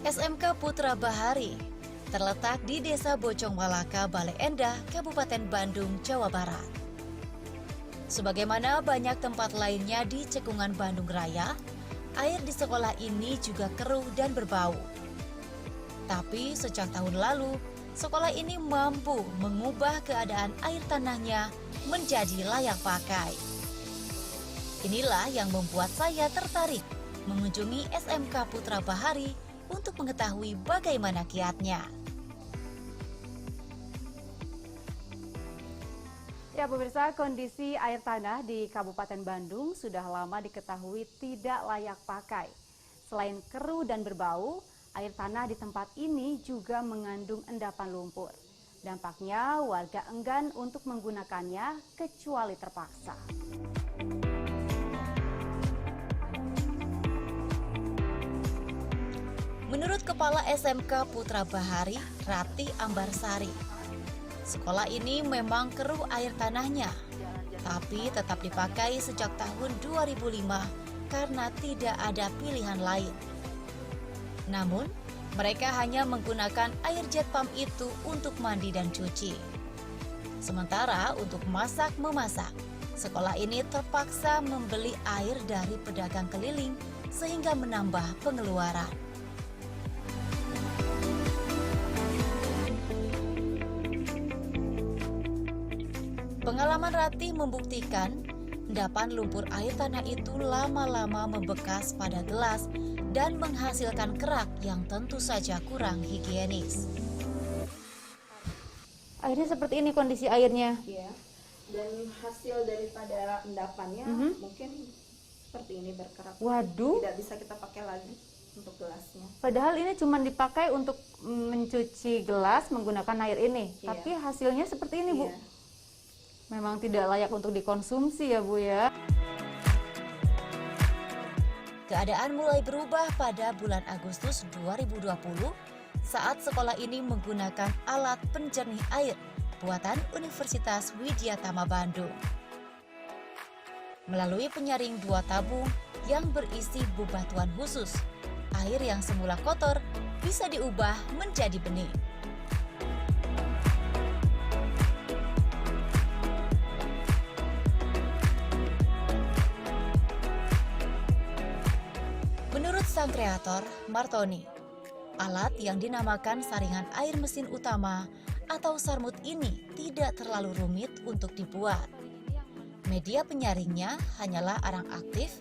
SMK Putra Bahari terletak di Desa Bojong Malaka, Bale Endah, Kabupaten Bandung, Jawa Barat. Sebagaimana banyak tempat lainnya di Cekungan Bandung Raya, air di sekolah ini juga keruh dan berbau. Tapi sejak tahun lalu, sekolah ini mampu mengubah keadaan air tanahnya menjadi layak pakai. Inilah yang membuat saya tertarik mengunjungi SMK Putra Bahari untuk mengetahui bagaimana kiatnya. Ya pemirsa, kondisi air tanah di Kabupaten Bandung sudah lama diketahui tidak layak pakai. Selain keruh dan berbau, air tanah di tempat ini juga mengandung endapan lumpur. Dampaknya warga enggan untuk menggunakannya kecuali terpaksa. Menurut Kepala SMK Putra Bahari, Rati Ambarsari, sekolah ini memang keruh air tanahnya, tapi tetap dipakai sejak tahun 2005 karena tidak ada pilihan lain. Namun, mereka hanya menggunakan air jet pump itu untuk mandi dan cuci. Sementara untuk masak-memasak, sekolah ini terpaksa membeli air dari pedagang keliling sehingga menambah pengeluaran. Pengalaman Rati membuktikan endapan lumpur air tanah itu lama-lama membekas pada gelas dan menghasilkan kerak yang tentu saja kurang higienis. Akhirnya seperti ini kondisi airnya. Iya. Dan hasil daripada endapannya mungkin seperti ini berkerak. Waduh. Tidak bisa kita pakai lagi untuk gelasnya. Padahal ini cuma dipakai untuk mencuci gelas menggunakan air ini. Iya. Tapi hasilnya seperti ini, Bu. Iya. Memang tidak layak untuk dikonsumsi ya, Bu ya. Keadaan mulai berubah pada bulan Agustus 2020 saat sekolah ini menggunakan alat penjernih air buatan Universitas Widyatama Bandung. Melalui penyaring 2 tabung yang berisi bebatuan khusus, air yang semula kotor bisa diubah menjadi bening. Menurut sang kreator, Martoni, alat yang dinamakan saringan air mesin utama atau sarmut ini tidak terlalu rumit untuk dibuat. Media penyaringnya hanyalah arang aktif,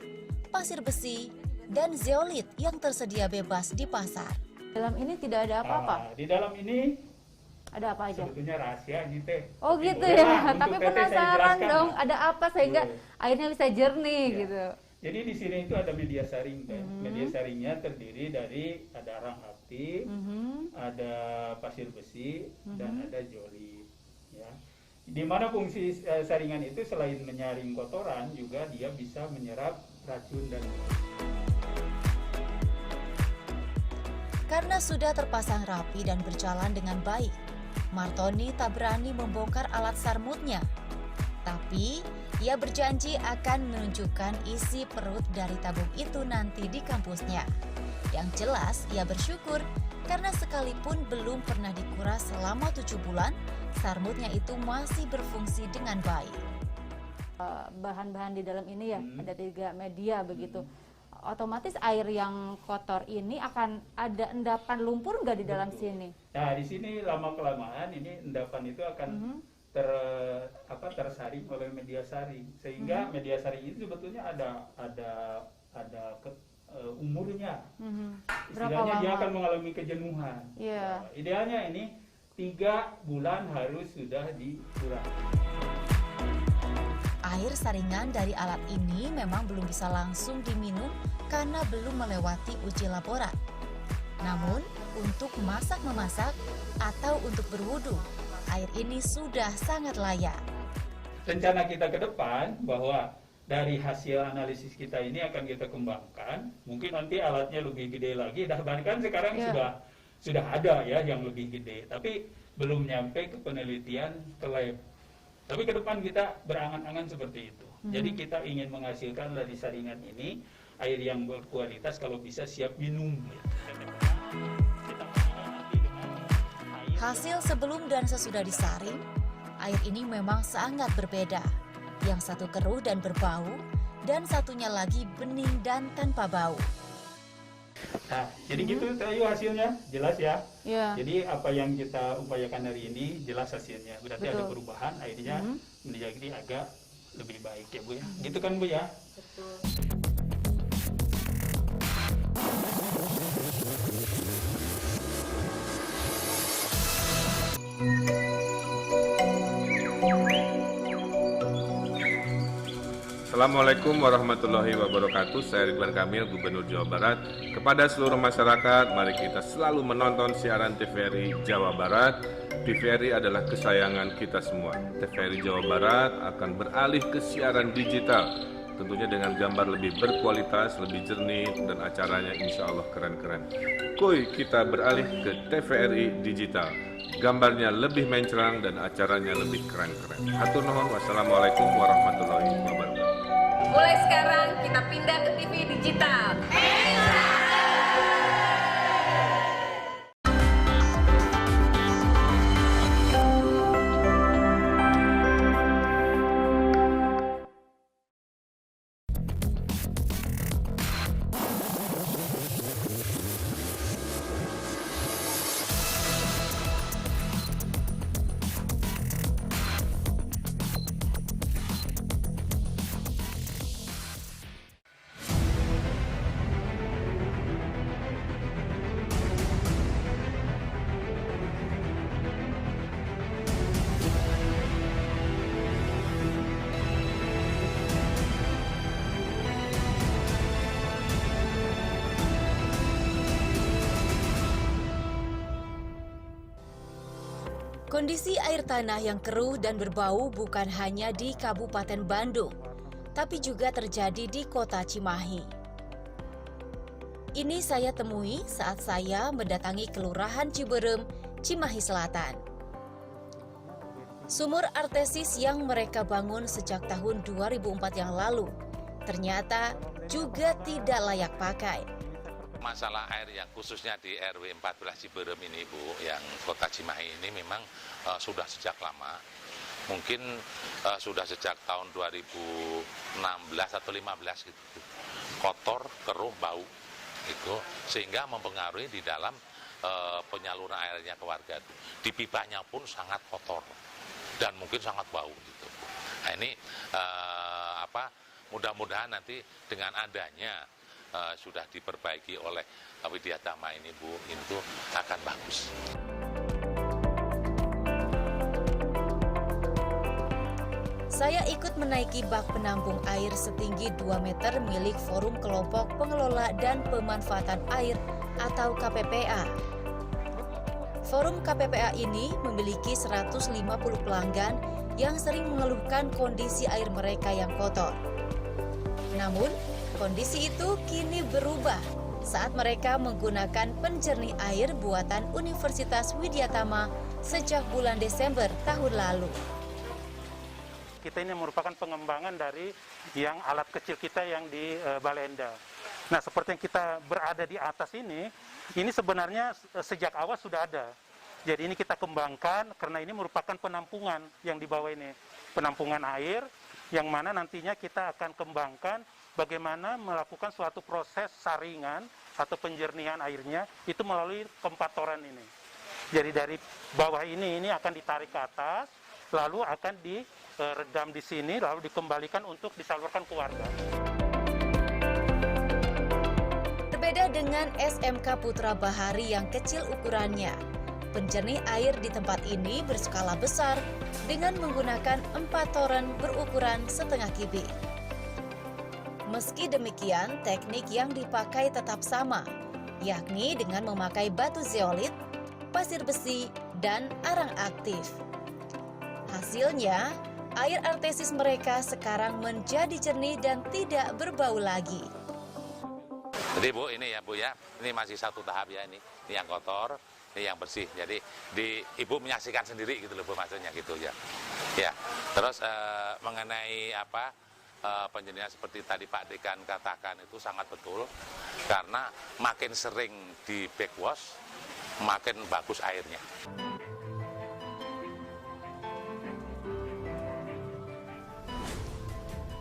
pasir besi, dan zeolit yang tersedia bebas di pasar. Dalam ini tidak ada apa-apa? Di dalam ini Ada apa aja? sebetulnya rahasia nih Teh. Oh gitu Boleh ya, lah, untuk tapi Teteh saya penasaran jelaskan. dong, ada apa sehingga Boleh. airnya bisa jernih Ya. gitu. Jadi di sini itu ada media saring Teh. Media saringnya terdiri dari ada arang aktif, ada pasir besi, dan ada zeolit. Ya. Di mana fungsi saringan itu selain menyaring kotoran juga dia bisa menyerap racun dan Karena sudah terpasang rapi dan berjalan dengan baik, Martoni tak berani membongkar alat sarmutnya. Tapi, ia berjanji akan menunjukkan isi perut dari tabung itu nanti di kampusnya. Yang jelas, ia bersyukur karena sekalipun belum pernah dikuras selama 7 bulan, sarmutnya itu masih berfungsi dengan baik. bahan-bahan di dalam ini ya, ada 3 media begitu. Otomatis air yang kotor ini akan ada endapan lumpur nggak di dalam sini? Nah, di sini lama kelamaan ini endapan itu akan tersaring oleh media saring, sehingga media saring itu sebetulnya ada umurnya. Istilahnya dia akan mengalami kejenuhan. Yeah. Nah, idealnya ini 3 bulan harus sudah dikurang. Air saringan dari alat ini memang belum bisa langsung diminum karena belum melewati uji laborat. Namun, untuk memasak-memasak atau untuk berwudu, air ini sudah sangat layak. Rencana kita ke depan bahwa dari hasil analisis kita ini akan kita kembangkan. Mungkin nanti alatnya lebih gede lagi. Bahkan sekarang sudah ada ya yang lebih gede, tapi belum nyampe ke penelitian ke lab. Tapi ke depan kita berangan-angan seperti itu. Jadi kita ingin menghasilkan dari saringan ini air yang berkualitas, kalau bisa siap minum. Hasil sebelum dan sesudah disaring, air ini memang sangat berbeda. Yang satu keruh dan berbau, dan satunya lagi bening dan tanpa bau. Nah, jadi gitu Tayu hasilnya, jelas ya. Yeah. Jadi apa yang kita upayakan hari ini jelas hasilnya. Berarti Betul. ada perubahan, airnya menjadi agak lebih baik ya Bu ya. Gitu kan Bu ya? Betul. Assalamualaikum warahmatullahi wabarakatuh. Saya Ridwan Kamil, Gubernur Jawa Barat. Kepada seluruh masyarakat, mari kita selalu menonton siaran TVRI Jawa Barat. TVRI adalah kesayangan kita semua. TVRI Jawa Barat akan beralih ke siaran digital, tentunya dengan gambar lebih berkualitas, lebih jernih, dan acaranya insya Allah keren-keren. Kuy, kita beralih ke TVRI digital. Gambarnya lebih mencerang dan acaranya lebih keren-keren. Hatur nuhun, wassalamualaikum warahmatullahi wabarakatuh. Mulai sekarang kita pindah ke TV digital. Kondisi air tanah yang keruh dan berbau bukan hanya di Kabupaten Bandung, tapi juga terjadi di Kota Cimahi. Ini saya temui saat saya mendatangi Kelurahan Ciberem, Cimahi Selatan. Sumur artesis yang mereka bangun sejak tahun 2004 yang lalu ternyata juga tidak layak pakai. Masalah air yang khususnya di RW 14 Ciberem ini Bu, yang Kota Cimahi ini memang sudah sejak lama. Mungkin sudah sejak tahun 2016 atau 15 gitu. Kotor, keruh, bau. Itu sehingga mempengaruhi di dalam penyaluran airnya ke warga. Di pipanya pun sangat kotor dan mungkin sangat bau gitu. Nah, ini mudah-mudahan nanti dengan adanya sudah diperbaiki oleh Widya Tama ini Bu, itu akan bagus. Saya ikut menaiki bak penampung air setinggi 2 meter milik Forum Kelompok Pengelola dan Pemanfaatan Air atau KPPA. Forum KPPA ini memiliki 150 pelanggan yang sering mengeluhkan kondisi air mereka yang kotor. Namun, kondisi itu kini berubah saat mereka menggunakan penjernih air buatan Universitas Widya Tama sejak bulan Desember tahun lalu. Kita ini merupakan pengembangan dari yang alat kecil kita yang di Balenda. Nah, seperti yang kita berada di atas ini sebenarnya sejak awal sudah ada. Jadi ini kita kembangkan karena ini merupakan penampungan yang di bawah ini. Penampungan air yang mana nantinya kita akan kembangkan bagaimana melakukan suatu proses saringan atau penjernihan airnya itu melalui keempat toren ini. Jadi dari bawah ini akan ditarik ke atas, lalu akan diredam di sini, lalu dikembalikan untuk disalurkan ke warga. Berbeda dengan SMK Putra Bahari yang kecil ukurannya, penjernih air di tempat ini berskala besar dengan menggunakan 4 toren berukuran setengah kubik. Meski demikian, teknik yang dipakai tetap sama, yakni dengan memakai batu zeolit, pasir besi, dan arang aktif. Hasilnya, air artesis mereka sekarang menjadi jernih dan tidak berbau lagi. Jadi Bu, ini ya Bu ya, ini masih satu tahap ya ini yang kotor, ini yang bersih. Jadi Ibu menyaksikan sendiri gitu loh Bu, maksudnya gitu ya. Ya, terus mengenai penjernihan seperti tadi Pak Dekan katakan itu sangat betul, karena makin sering di backwash, makin bagus airnya.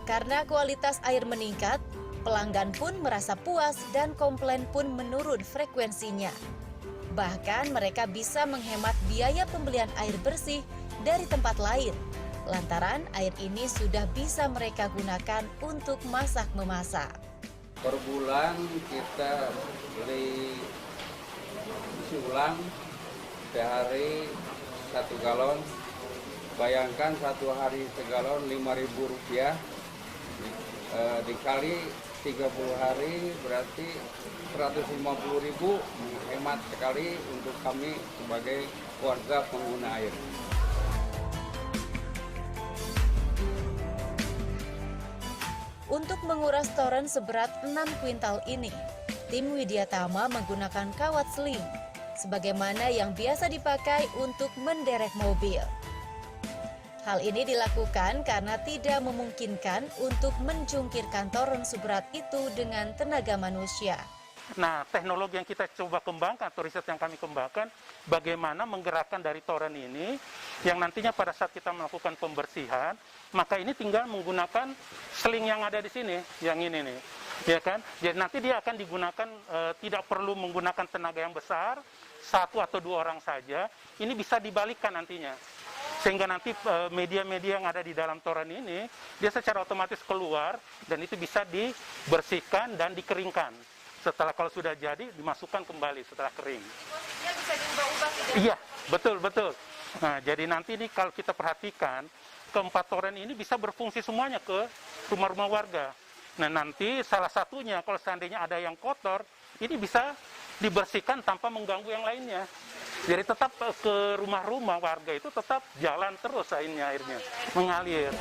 Karena kualitas air meningkat, pelanggan pun merasa puas dan komplain pun menurun frekuensinya. Bahkan mereka bisa menghemat biaya pembelian air bersih dari tempat lain, lantaran air ini sudah bisa mereka gunakan untuk masak-memasak. Per bulan kita beli isi ulang sehari 1 galon. Bayangkan 1 hari segalon Rp5.000, dikali 30 hari berarti 150.000, hemat sekali untuk kami sebagai warga pengguna air. Untuk menguras toren seberat 6 kuintal ini, tim Widya Tama menggunakan kawat seling, sebagaimana yang biasa dipakai untuk menderek mobil. Hal ini dilakukan karena tidak memungkinkan untuk menjungkirkan toren seberat itu dengan tenaga manusia. Nah, teknologi yang kita coba kembangkan atau riset yang kami kembangkan, bagaimana menggerakkan dari toren ini, yang nantinya pada saat kita melakukan pembersihan, maka ini tinggal menggunakan seling yang ada di sini, yang ini nih, ya kan? Jadi nanti dia akan digunakan, tidak perlu menggunakan tenaga yang besar, 1 atau 2 orang saja, ini bisa dibalikkan nantinya. Sehingga nanti media-media yang ada di dalam toren ini, dia secara otomatis keluar, dan itu bisa dibersihkan dan dikeringkan. Setelah kalau sudah jadi, dimasukkan kembali setelah kering. Dia bisa diubah-ubah tidak? Iya, betul. Nah, jadi nanti ini kalau kita perhatikan, keempat toren ini bisa berfungsi semuanya ke rumah-rumah warga. Nah, nanti salah satunya, kalau seandainya ada yang kotor, ini bisa dibersihkan tanpa mengganggu yang lainnya. Jadi tetap ke rumah-rumah warga itu tetap jalan terus airnya mengalir.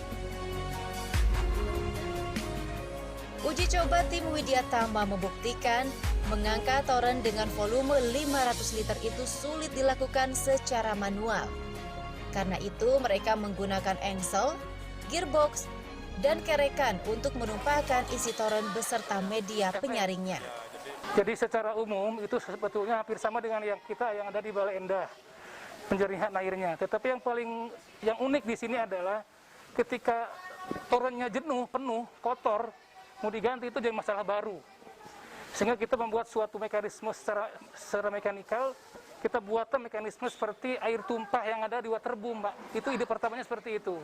Uji coba tim Widya Tama membuktikan mengangkat toren dengan volume 500 liter itu sulit dilakukan secara manual. Karena itu mereka menggunakan engsel, gearbox, dan kerekan untuk menumpahkan isi toren beserta media penyaringnya. Jadi secara umum itu sebetulnya hampir sama dengan yang ada di Balai Endah, penjernihan airnya. Tetapi yang unik di sini adalah ketika torennya penuh, kotor, mau diganti itu jadi masalah baru. Sehingga kita membuat suatu mekanisme secara mekanikal, kita buatkan mekanisme seperti air tumpah yang ada di waterboom, Mbak. Itu ide pertamanya seperti itu.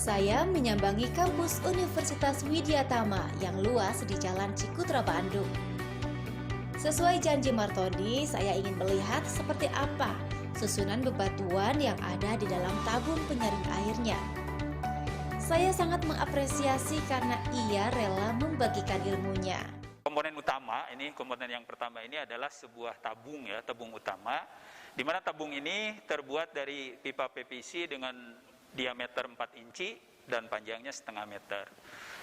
Saya menyambangi kampus Universitas Widya Tama yang luas di Jalan Cikutra, Bandung. Sesuai janji Martoni, saya ingin melihat seperti apa susunan bebatuan yang ada di dalam tabung penyaring airnya. Saya sangat mengapresiasi karena ia rela membagikan ilmunya. utama, ini komponen yang pertama ini adalah sebuah tabung ya, tabung utama, di mana tabung ini terbuat dari pipa PVC dengan diameter 4 inci dan panjangnya setengah meter.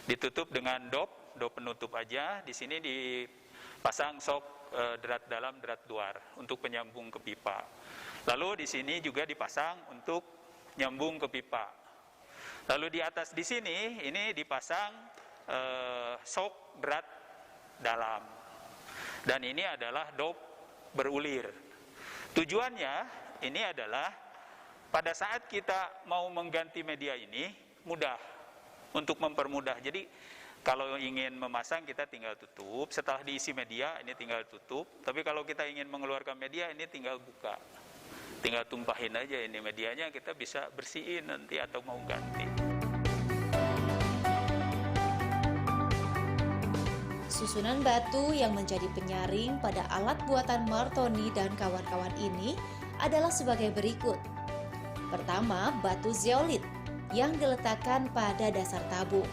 Ditutup dengan dop penutup aja. Di sini dipasang sok drat dalam, drat luar untuk penyambung ke pipa. Lalu di sini juga dipasang untuk nyambung ke pipa. Lalu di atas di sini ini dipasang sok drat dalam. Dan ini adalah dop berulir. Tujuannya ini adalah pada saat kita mau mengganti media ini mudah untuk mempermudah. Jadi kalau ingin memasang kita tinggal tutup, setelah diisi media ini tinggal tutup. Tapi kalau kita ingin mengeluarkan media ini tinggal buka. Tinggal tumpahin aja ini medianya, kita bisa bersihin nanti atau mau ganti. Susunan batu yang menjadi penyaring pada alat buatan Martoni dan kawan-kawan ini adalah sebagai berikut. Pertama, batu zeolit yang diletakkan pada dasar tabung.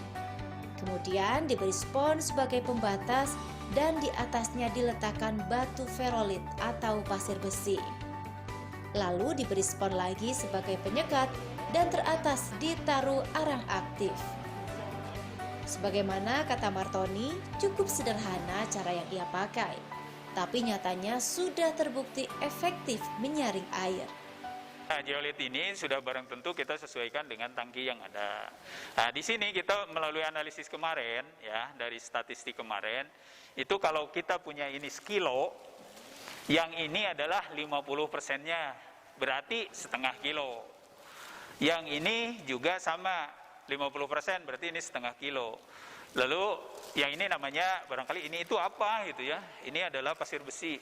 Kemudian diberi spon sebagai pembatas dan di atasnya diletakkan batu ferolit atau pasir besi. Lalu diberi spon lagi sebagai penyekat dan teratas ditaruh arang aktif. Sebagaimana kata Martoni, cukup sederhana cara yang ia pakai, tapi nyatanya sudah terbukti efektif menyaring air. Nah, zeolit ini sudah barang tentu kita sesuaikan dengan tangki yang ada. Nah, di sini kita melalui analisis kemarin, ya, dari statistik kemarin, itu kalau kita punya ini sekilo, yang ini adalah 50%-nya, berarti setengah kilo. Yang ini juga sama, 50%, berarti ini setengah kilo. Lalu yang ini namanya barangkali ini itu apa gitu ya. Ini adalah pasir besi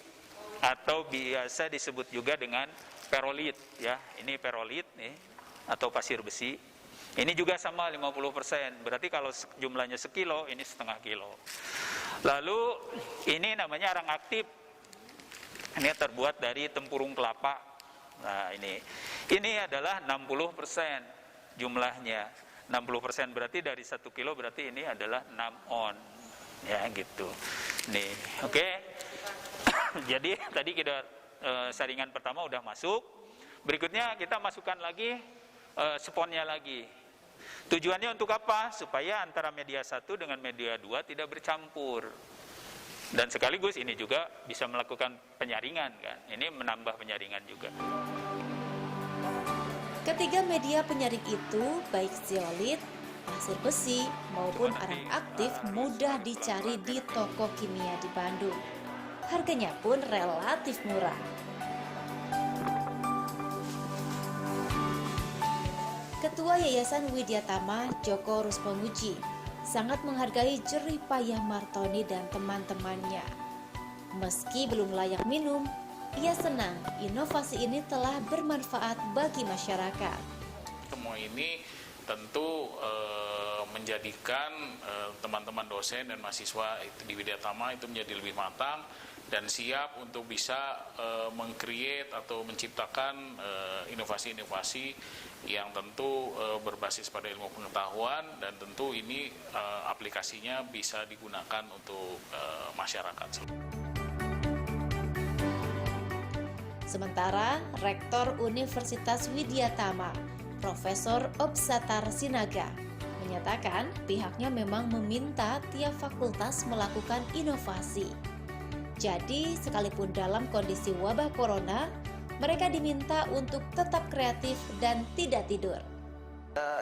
atau biasa disebut juga dengan perolit ya. Ini perolit nih atau pasir besi. Ini juga sama 50%. Berarti kalau jumlahnya sekilo, ini setengah kilo. Lalu ini namanya arang aktif. Ini terbuat dari tempurung kelapa. Nah, ini adalah 60% jumlahnya. 60% berarti dari 1 kilo berarti ini adalah 6 on. Ya gitu. Nih, oke. Jadi tadi kita saringan pertama udah masuk. Berikutnya kita masukkan lagi sponnya lagi. Tujuannya untuk apa? Supaya antara media 1 dengan media 2 tidak bercampur. Dan sekaligus ini juga bisa melakukan penyaringan kan. Ini menambah penyaringan juga. Ketiga media penyaring itu, baik zeolit, pasir besi, maupun arang aktif mudah dicari di toko kimia di Bandung. Harganya pun relatif murah. Ketua Yayasan Widyatama, Joko Ruspamuji, sangat menghargai jerih payah Martoni dan teman-temannya. Meski belum layak minum, ia senang inovasi ini telah bermanfaat bagi masyarakat. Semua ini tentu menjadikan teman-teman dosen dan mahasiswa di Widyatama itu menjadi lebih matang dan siap untuk bisa meng-create atau menciptakan inovasi-inovasi yang tentu berbasis pada ilmu pengetahuan dan tentu ini aplikasinya bisa digunakan untuk masyarakat. Sementara Rektor Universitas Widyatama, Profesor Obsatar Sinaga, menyatakan pihaknya memang meminta tiap fakultas melakukan inovasi. Jadi, sekalipun dalam kondisi wabah corona, mereka diminta untuk tetap kreatif dan tidak tidur.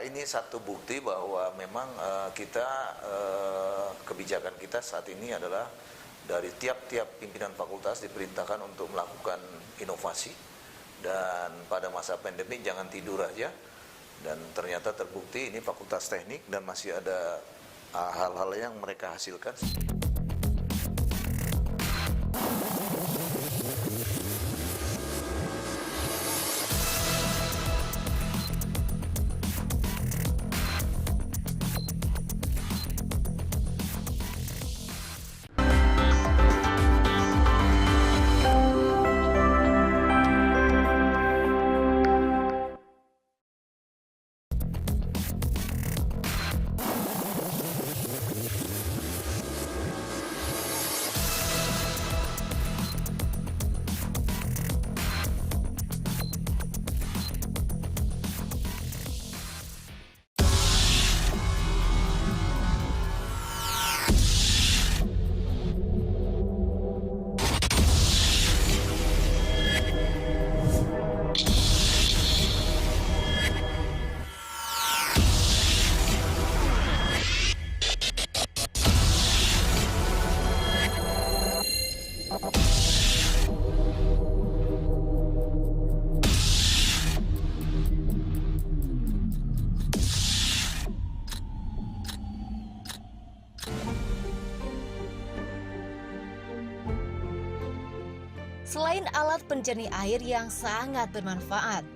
Ini satu bukti bahwa memang kebijakan kita saat ini adalah dari tiap-tiap pimpinan fakultas diperintahkan untuk melakukan inovasi, dan pada masa pandemi jangan tidur aja, dan ternyata terbukti ini fakultas teknik dan masih ada hal-hal yang mereka hasilkan. Selain alat penjernih air yang sangat bermanfaat,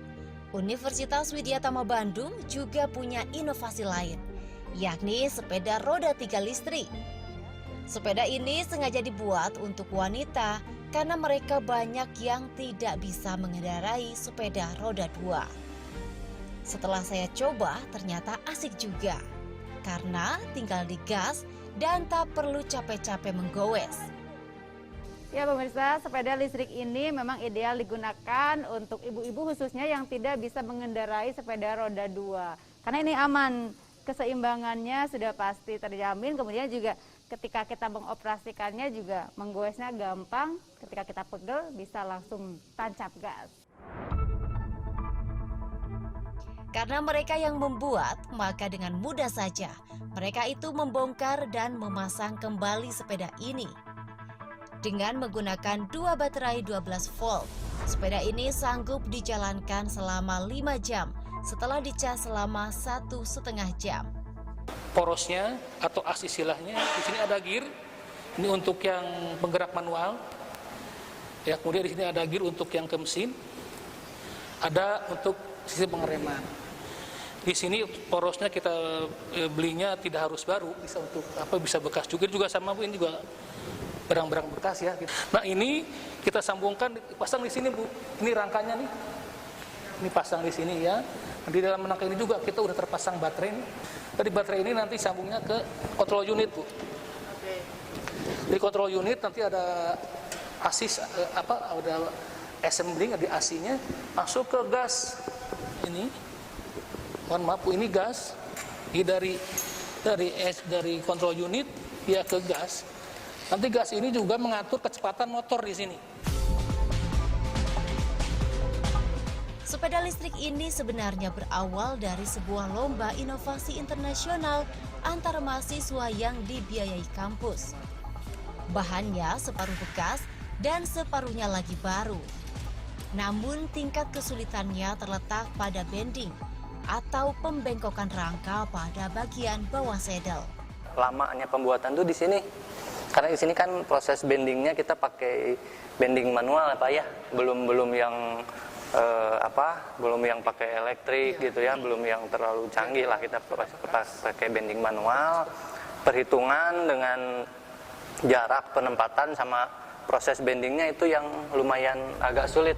Universitas Widyatama Bandung juga punya inovasi lain, yakni sepeda roda 3 listrik. Sepeda ini sengaja dibuat untuk wanita karena mereka banyak yang tidak bisa mengendarai sepeda roda 2. Setelah saya coba, ternyata asik juga, karena tinggal digas dan tak perlu capek-capek menggoes. Ya pemirsa, sepeda listrik ini memang ideal digunakan untuk ibu-ibu khususnya yang tidak bisa mengendarai sepeda roda 2. Karena ini aman, keseimbangannya sudah pasti terjamin, kemudian juga ketika kita mengoperasikannya juga menggoesnya gampang, ketika kita pegel bisa langsung tancap gas. Karena mereka yang membuat, maka dengan mudah saja mereka itu membongkar dan memasang kembali sepeda ini. Dengan menggunakan 2 baterai 12 volt, sepeda ini sanggup dijalankan selama 5 jam setelah dicas selama 1,5 jam. Porosnya atau as istilahnya, di sini ada gear, ini untuk yang penggerak manual. Ya, kemudian di sini ada gear untuk yang ke mesin, ada untuk sistem pengereman. Di sini porosnya kita belinya tidak harus baru, bisa untuk bisa bekas juga sama Bu, ini juga barang-barang bekas ya. Nah ini kita sambungkan, pasang di sini Bu. Ini rangkanya nih, ini pasang di sini ya. Di dalam rangka ini juga kita udah terpasang baterai nih. Dari baterai ini nanti sambungnya ke control unit Bu. Di control unit nanti ada asis ada assembling di AC-nya masuk ke gas ini. Mohon maaf Bu, ini gas. Ini dari control unit dia ke gas. Nanti gas ini juga mengatur kecepatan motor di sini. Sepeda listrik ini sebenarnya berawal dari sebuah lomba inovasi internasional antar mahasiswa yang dibiayai kampus. Bahannya separuh bekas dan separuhnya lagi baru. Namun tingkat kesulitannya terletak pada bending atau pembengkokan rangka pada bagian bawah sedel. Lamanya pembuatan tuh di sini. Karena di sini kan proses bendingnya kita pakai bending manual ya Pak ya, belum yang belum yang pakai elektrik gitu ya, belum yang terlalu canggih lah, kita pakai bending manual. Perhitungan dengan jarak penempatan sama proses bendingnya itu yang lumayan agak sulit.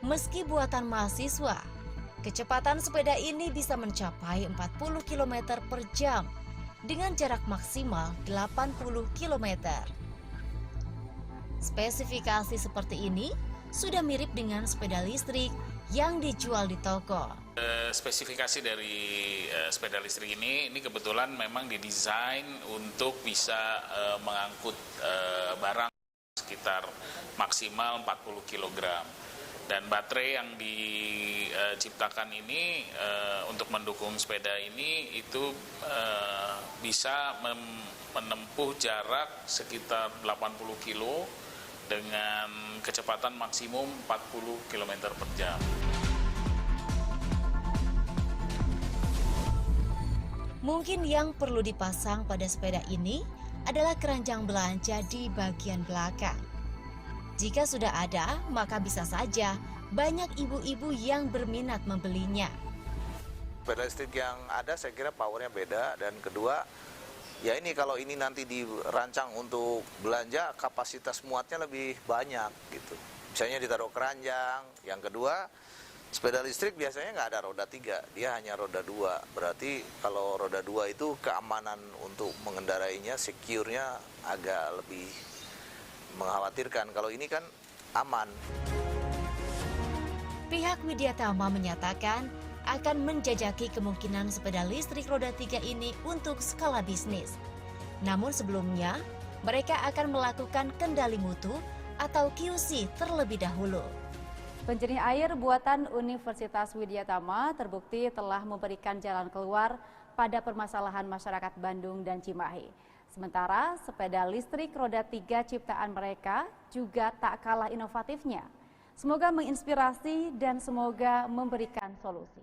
Meski buatan mahasiswa, kecepatan sepeda ini bisa mencapai 40 km per jam dengan jarak maksimal 80 km. Spesifikasi seperti ini sudah mirip dengan sepeda listrik yang dijual di toko. Spesifikasi dari sepeda listrik ini kebetulan memang didesain untuk bisa mengangkut barang sekitar maksimal 40 kg. Dan baterai yang diciptakan ini untuk mendukung sepeda ini itu bisa menempuh jarak sekitar 80 kilo dengan kecepatan maksimum 40 km per jam. Mungkin yang perlu dipasang pada sepeda ini adalah keranjang belanja di bagian belakang. Jika sudah ada, maka bisa saja banyak ibu-ibu yang berminat membelinya. Sepeda listrik yang ada saya kira powernya beda, dan kedua, ya ini kalau ini nanti dirancang untuk belanja, kapasitas muatnya lebih banyak gitu. Misalnya ditaruh keranjang. Yang kedua, sepeda listrik biasanya nggak ada roda 3, dia hanya roda 2. Berarti kalau roda 2 itu keamanan untuk mengendarainya, secure-nya agak lebih mengkhawatirkan. Kalau ini kan aman. Pihak Widyatama menyatakan akan menjajaki kemungkinan sepeda listrik roda 3 ini untuk skala bisnis. Namun sebelumnya, mereka akan melakukan kendali mutu atau QC terlebih dahulu. Penjernih air buatan Universitas Widyatama terbukti telah memberikan jalan keluar pada permasalahan masyarakat Bandung dan Cimahi. Sementara sepeda listrik roda 3 ciptaan mereka juga tak kalah inovatifnya. Semoga menginspirasi dan semoga memberikan solusi.